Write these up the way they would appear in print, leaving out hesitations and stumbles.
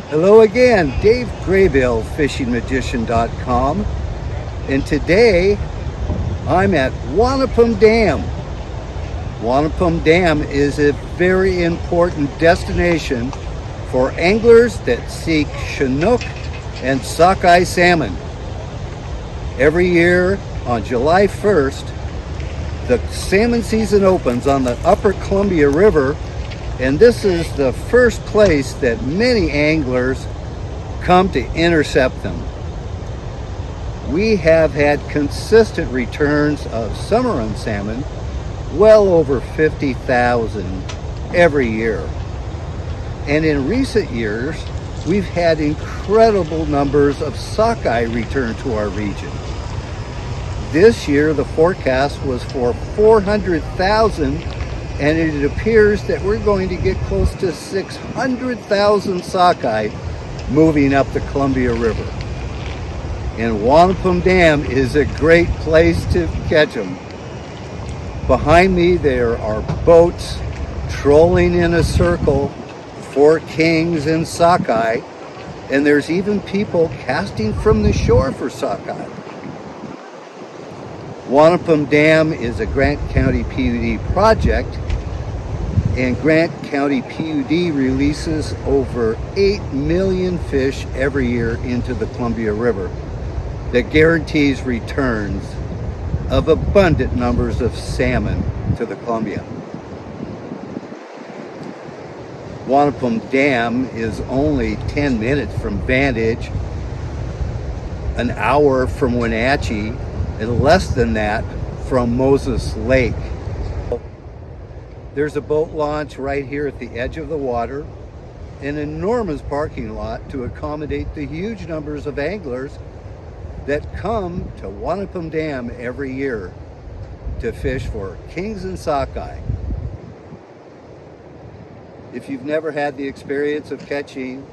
Hello again, Dave Graybill, fishingmagician.com, and today I'm at Wanapum Dam. Wanapum Dam is a very important destination for anglers that seek Chinook and sockeye salmon. Every year on July 1st, the salmon season opens on the upper Columbia River, and this is the first place that many anglers come to intercept them. We have had consistent returns of summer run salmon, well over 50,000 every year. And in recent years, we've had incredible numbers of sockeye return to our region. This year, the forecast was for 400,000, and it appears that we're going to get close to 600,000 sockeye moving up the Columbia River. And Wanapum Dam is a great place to catch them. Behind me there are boats trolling in a circle for kings and sockeye, and there's even people casting from the shore for sockeye. Wanapum Dam is a Grant County PUD project, and Grant County PUD releases over 8 million fish every year into the Columbia River that guarantees returns of abundant numbers of salmon to the Columbia. Wanapum Dam is only 10 minutes from Vantage, an hour from Wenatchee, and less than that from Moses Lake. There's a boat launch right here at the edge of the water, an enormous parking lot to accommodate the huge numbers of anglers that come to Wanapum Dam every year to fish for kings and sockeye. If you've never had the experience of catching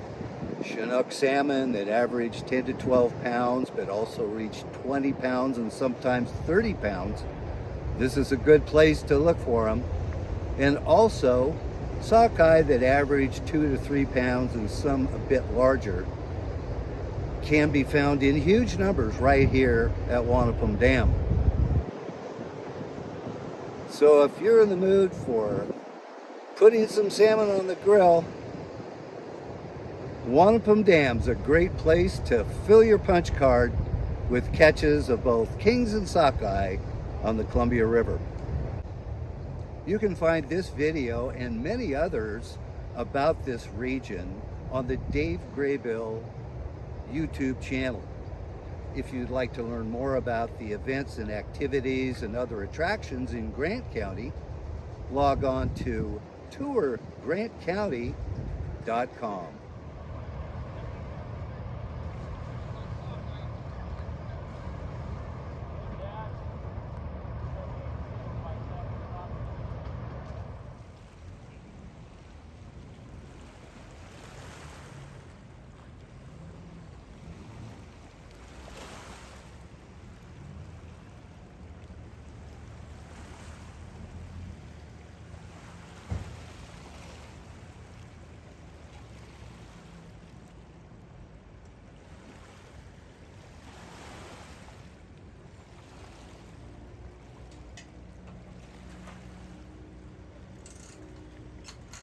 Chinook salmon that average 10 to 12 pounds, but also reach 20 pounds and sometimes 30 pounds, this is a good place to look for them. And also sockeye that average 2 to 3 pounds and some a bit larger can be found in huge numbers right here at Wanapum Dam. So if you're in the mood for putting some salmon on the grill, Wanapum Dam's a great place to fill your punch card with catches of both kings and sockeye on the Columbia River. You can find this video and many others about this region on the Dave Graybill YouTube channel. If you'd like to learn more about the events and activities and other attractions in Grant County, log on to tourgrantcounty.com.